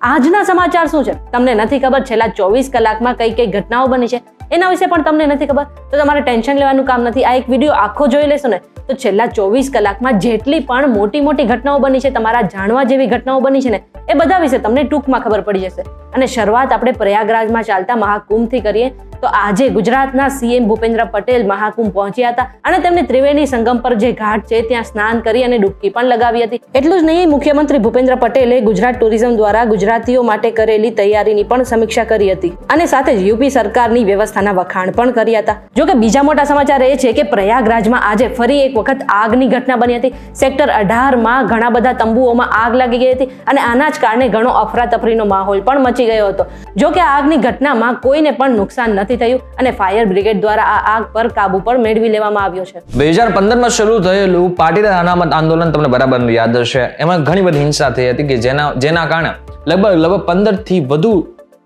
આજના સમાચાર શું છે તમને નથી ખબર, છેલ્લા 24 કલાકમાં કઈ કઈ ઘટનાઓ બની છે એના વિશે પણ તમને નથી ખબર, તો તમારે ટેન્શન લેવાનું કામ નથી. આ એક વિડીયો આખો જોઈ લેશો ને તો છેલ્લા 24 કલાકમાં જેટલી પણ મોટી મોટી ઘટનાઓ બની છે, તમારા જાણવા જેવી ઘટનાઓ બની છે ને, એ બધા વિશે તમને ટૂંકમાં ખબર પડી જશે. અને શરૂઆત આપણે પ્રયાગરાજમાં ચાલતા મહાકુંભથી કરીએ તો આજે ગુજરાતના સીએમ ભૂપેન્દ્ર પટેલ મહાકુંભ પહોંચ્યા હતા અને તેમને ત્રિવેણી સંગમ પર જે ઘાટ છે ત્યાં સ્નાન કરી અને ડૂબકી પણ લગાવી હતી. એટલું જ નહીં, મુખ્યમંત્રી ભૂપેન્દ્ર પટેલે ગુજરાત ટુરિઝમ દ્વારા ગુજરાતીઓ માટે કરેલી તૈયારીની પણ સમીક્ષા કરી હતી અને સાથે જ યુપી સરકારની વ્યવસ્થાના વખાણ પણ કર્યા હતા. જો કે બીજા મોટા સમાચાર એ છે કે પ્રયાગરાજમાં આજે ફરી એક વખત આગની ઘટના બની હતી. સેક્ટર 18માં ઘણા બધા તંબુઓમાં આગ લાગી ગઈ હતી અને આના જ કારણે ઘણો અફરાતફરીનો માહોલ પણ મચી ગયો હતો. જો કે આગની ઘટનામાં કોઈને પણ નુકસાન નથી થયું અને ફાયર બ્રિગેડ દ્વારા આ આગ પર કાબુ પણ મેળવી લેવામાં આવ્યો છે. 2015માં શરૂ થયેલું પાટીદાર અનામત આંદોલન તમને બરાબર યાદ હશે. એમાં ઘણી બધી હિંસા થઈ હતી કે જેના કારણે લગભગ 15 થી વધુ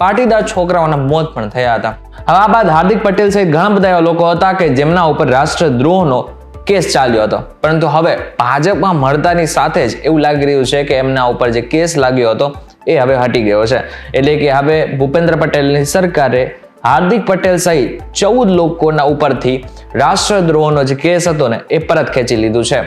પાટીદાર છોકરાઓના મોત પણ થયા હતા. હવે આ બાદ હાર્દિક પટેલ સહિત ઘણા બધા એવા લોકો હતા કે જેમના ઉપર રાષ્ટ્રદ્રોહનો કેસ ચાલ્યો હતો, પરંતુ હવે ભાજપમાં મળતાની સાથે જ એવું લાગી રહ્યું છે કે એમના ઉપર જે કેસ લાગ્યો હતો એ હવે હટી ગયો છે. એટલે કે હવે ભૂપેન્દ્ર પટેલની સરકારે હાર્દિક પટેલ સહિત 14 લોકોના ઉપરથી રાષ્ટ્રદ્રોહનો જે કેસ હતો ને એ પરત ખેંચી લીધું છે.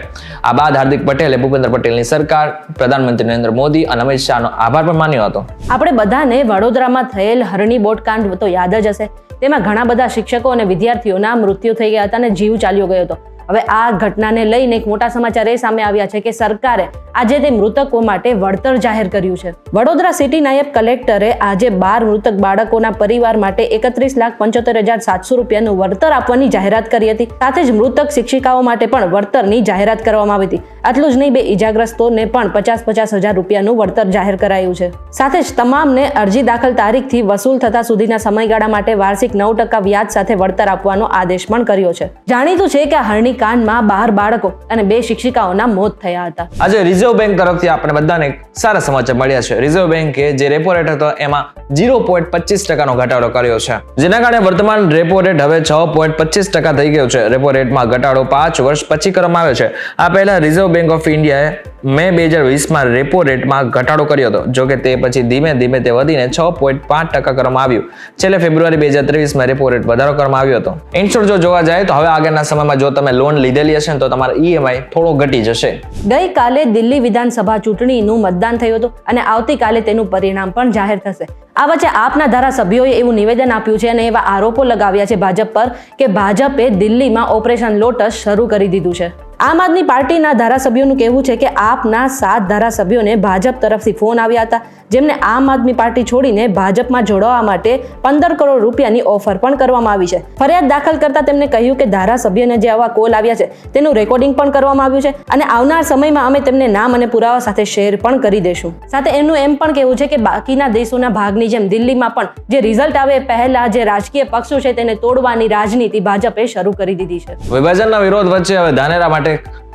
આ બાદ હાર્દિક પટેલે ભૂપેન્દ્ર પટેલની સરકાર, પ્રધાનમંત્રી નરેન્દ્ર મોદી અને અમિત શાહનો આભાર પણ માન્યો હતો. આપણે બધાને વડોદરામાં થયેલ હરણી બોટકાંડ તો યાદ જ હશે. તેમાં ઘણા બધા શિક્ષકો અને વિદ્યાર્થીઓના મૃત્યુ થઈ ગયા હતા અને જીવ ચાલ્યો ગયો હતો. હવે આ ઘટનાને લઈને એક મોટા સમાચાર એ સામે આવ્યા છે કે સરકારે આજે તે મૃતકો માટે વળતર જાહેર કર્યું છે. વડોદરા સિટી નાયબ કલેક્ટરે આજે 12 મૃતક બાળકોના પરિવાર માટે 31,75,700 રૂપિયાનું વળતર આપવાની જાહેરાત કરી હતી. સાથે જ મૃતક શિક્ષિકાઓ માટે પણ વળતરની જાહેરાત કરવામાં આવી હતી. આટલું જ નહીં, 2 ઇજાગ્રસ્તોને પણ 50,000 રૂપિયાનું વળતર જાહેર કરાયું છે. સાથે જ તમામને અરજી દાખલ તારીખથી વસૂલ થતા સુધીના સમયગાળા માટે વાર્ષિક 9% વ્યાજ સાથે વળતર આપવાનો આદેશ પણ કર્યો છે. જાણીતું છે કે હરણી કાંડમાં 12 બાળકો અને 2 શિક્ષિકાઓના મોત થયા હતા. આજે રિઝર્વ બેંક તરફથી આપણે બધાને સારા સમાચાર મળ્યા છે. રિઝર્વ બેંકે જે રેપો રેટ હતો એમાં 0.25% ઘટાડો કર્યો છે, જેના કારણે વર્તમાન રેપો રેટ હવે 6.25% થઈ ગયો છે. રેપો રેટમાં ઘટાડો 5 વર્ષ પછી કરવામાં આવ્યો છે. આ પહેલા રિઝર્વ બેંક ઓફ ઇન્ડિયાએ મે 2020માં રેપો રેટમાં ઘટાડો કર્યો હતો. જો કે તે પછી ધીમે ધીમે તે વધીને 6.5% કરવામાં આવ્યું. છેલ્લે ફેબ્રુઆરી 2023માં રેપો રેટ વધારો કરવામાં આવ્યો હતો. ઇન શોર્ટ જો જોવા જાય તો હવે આગળના સમયમાં જો તમે લોન લીધેલી હશે તો તમારો ઈએમઆઈ થોડો ઘટી જશે. ગઈકાલે દિલ્હી વિધાનસભા ચૂંટણીનું મતદાન થયું હતું અને આવતીકાલે તેનું પરિણામ પણ જાહેર થશે. આ વચ્ચે આપના ધારાસભ્યોએ એવું નિવેદન આપ્યું છે અને એવા આરોપો લગાવ્યા છે ભાજપ પર કે ભાજપે દિલ્હીમાં ઓપરેશન લોટસ શરૂ કરી દીધું છે. આમ આદમી પાર્ટીના ધારાસભ્યોનું કહેવું છે કે આપના 7 ધારાસભ્યોને ભાજપ તરફથી ફોન આવ્યા હતા, જેમને આમ આદમી પાર્ટી છોડીને ભાજપમાં જોડાવા માટે 15 કરોડ રૂપિયાની ઓફર પણ કરવામાં આવી છે. ફરિયાદ દાખલ કરતા તેમણે કહ્યું કે ધારાસભ્યને જે આવા કોલ આવ્યા છે તેનું રેકોર્ડિંગ પણ કરવામાં આવ્યું છે અને આવનાર સમયમાં અમે તેમને નામ અને પુરાવા સાથે શેર પણ કરી દેશું. સાથે એનું એમ પણ કહેવું છે કે બાકીના દેશોના ભાગની જેમ દિલ્હીમાં પણ જે રિઝલ્ટ આવે પહેલા જે રાજકીય પક્ષો છે તેને તોડવાની રાજનીતિ ભાજપે શરૂ કરી દીધી છે. વિભાજનના વિરોધ વચ્ચે હવે ધાનેરા માટે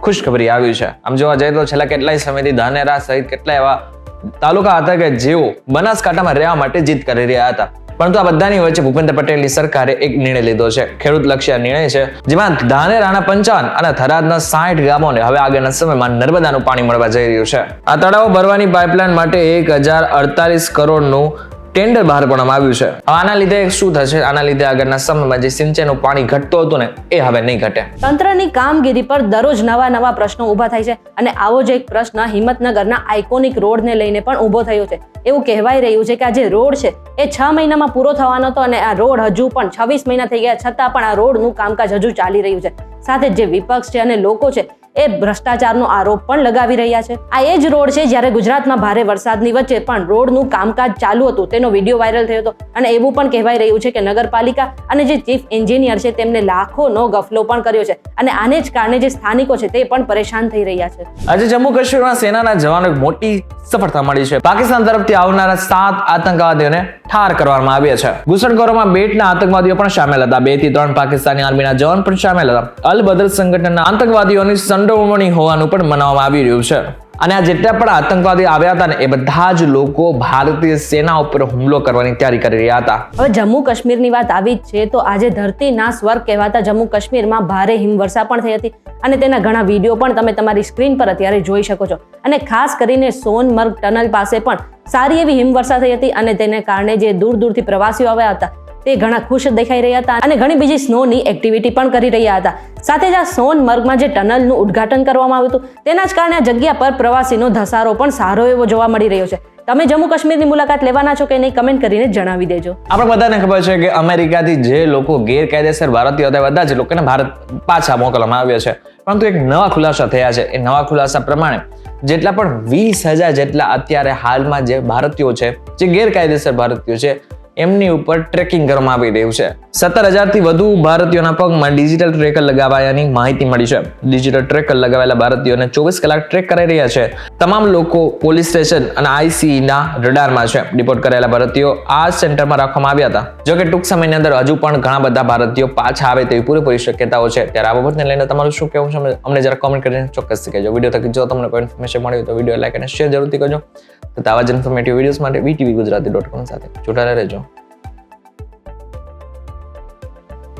ખુશખબરી આવી છે. આમ જોવા જઈએ તો છેલ્લા કેટલાય સમયથી ધાનેરા સહિત કેટલાય એવા તાલુકા હતા કે જેઓ બનાસકાંઠામાં રહેવા માટે જીત કરી રહ્યા હતા, પરંતુ આ બધાની વચ્ચે ભૂપેન્દ્ર પટેલની સરકારે એક નિર્ણય લીધો છે. ખેડૂત લક્ષ્ય નિર્ણય છે, જેમાં ધાનેરાના 55 અને થરાદના 60 ગામોને હવે આગળના સમયમાં નર્મદાનું પાણી મળવા જઈ રહ્યું છે. આ તળાવો ભરવાની પાઇપલાઇન માટે 1048 કરોડનું ટેન્ડર બહાર પાડવામાં આવ્યું છે. આના લીધે શું થશે? આના લીધે આગળના સમયમાં જે સિંચાઈનું પાણી ઘટતું હતું ને એ હવે નહીં ઘટે. તંત્રની કામગીરી પર દરરોજ નવા પ્રશ્નો ઊભા થાય છે અને આવો જ એક પ્રશ્ન હિંમતનગરના આઇકોનિક રોડને લઈને પણ ઊભો થયો છે. એવું કહેવાય રહ્યું છે કે આ જે રોડ છે એ 6 મહિનામાં પૂરો થવાનો હતો અને આ રોડ હજુ પણ 26 મહિના થઈ ગયા છતાં પણ આ રોડનું કામકાજ હજુ ચાલી રહ્યું છે. સાથે જે વિપક્ષ છે અને લોકો છે એ ભ્રષ્ટાચારનો આરોપ પણ લગાવી રહ્યા છે. આ એ જ રોડ છે જ્યારે ગુજરાતમાં ભારે વરસાદની વચ્ચે પણ રોડનું કામકાજ ચાલુ હતું તેનો વિડીયો વાયરલ થયો હતો અને એવું પણ કહેવાય રહ્યું છે કે નગરપાલિકા અને જે ચીફ એન્જિનિયર છે તેમને લાખોનો ગફલો પણ કર્યો છે અને આને જ કારણે જે સ્થાનિકો છે તે પણ પરેશાન થઈ રહ્યા છે. આજે જમ્મુ કાશ્મીરમાં સેનાના જવાનો મોટી સફળતા મળી છે. પાકિસ્તાન તરફથી આવનારા 7 આતંકવાદીઓને ઠાર કરવામાં આવ્યા છે. ઘૂસણખોરોમાં બેટના આતંકવાદીઓ પણ સામેલ હતા. 2 થી 3 પાકિસ્તાની આર્મીના જવાન પણ સામેલ હતા. અલ બદર સંગઠનના આતંકવાદીઓની સંડોવણી હોવાનું પણ મનાવવામાં આવી રહ્યું છે. અને આ જેટલા પણ આતંકવાદી આવ્યા હતા ને એ બધા જ લોકો ભારતીય સેના ઉપર હુમલો કરવાની તૈયારી કરી રહ્યા હતા. હવે જમ્મુ કાશ્મીરની વાત આવી જ છે તો આજે ધરતીના સ્વર્ગ કહેવાતા જમ્મુ કાશ્મીરમાં ભારે હિમવર્ષા પણ થઈ હતી અને તેના ઘણા વિડીયો પણ તમે તમારી સ્ક્રીન પર અત્યારે જોઈ શકો છો. અને ખાસ કરીને સોનમર્ગ ટનલ પાસે પણ સારી એવી હિમવર્ષા થઈ હતી અને તેને કારણે જે દૂર દૂરથી પ્રવાસીઓ આવ્યા હતા તે ઘણા ખુશ દેખાઈ રહ્યા હતા અને ઘણી બીજી સ્નોની એક્ટિવિટી પણ કરી રહ્યા હતા. સાથે જ આ સોનમર્ગમાં જે ટનલનું ઉદ્ઘાટન કરવામાં આવ્યું હતું તેના જ કારણે આ જગ્યા પર પ્રવાસીનો ધસારો પણ સારો એવો જોવા મળી રહ્યો છે. તમે જમ્મુ કાશ્મીરની મુલાકાત લેવાના છો કે નહીં કમેન્ટ કરીને જણાવી દેજો. આપણે બધાને ખબર છે કે અમેરિકાથી જે લોકો ગેરકાયદેસર ભારતીય હતા બધા જ લોકોને ભારત પાછા મોકલવામાં આવ્યા છે. પરંતુ એક નવા ખુલાસા થયા છે. એ નવા ખુલાસા પ્રમાણે જેટલા પણ 20,000 જેટલા અત્યારે હાલમાં જે ભારતીયો છે જે ગેરકાયદેસર ભારતીયો છે એમની ઉપર ટ્રેકિંગ કરવામાં આવી રહ્યું છે. 17,000 થી વધુ ભારતીયોના પગમાં ડિજિટલ ટ્રેકર લગાવાયાની માહિતી મળી છે. ડિજિટલ ટ્રેકર લગાવેલા ભારતીયોને 24 કલાક ટ્રેક કરાઈ રહ્યા છે. તમામ લોકો પોલીસ સ્ટેશન અને આઈસીઈ ના રડારમાં છે. ડિપોર્ટ કરાયેલા ભારતીયો આ સેન્ટરમાં રાખવામાં આવ્યા હતા. જોકે ટૂંક સમયની અંદર હજુ પણ ઘણા બધા ભારતીયો પાછા આવે તેવી પૂરેપૂરી શક્યતાઓ છે. ત્યારે આ બાબતને લઈને તમારું શું કહેવું છે અમને જરા કોમેન્ટ કરીને ચોક્કસથી કહેજો. વિડીયો થકી જો તમને કોઈ ઇન્ફોર્મેશન મળી તો વિડીયો લાઈક અને શેર જરૂરથી કરજો. તો આવા જ ઇન્ફોર્મેટિવ વિડીયોઝ માટે VTV Gujarati.com સાથે જોડાયેલા રહેજો.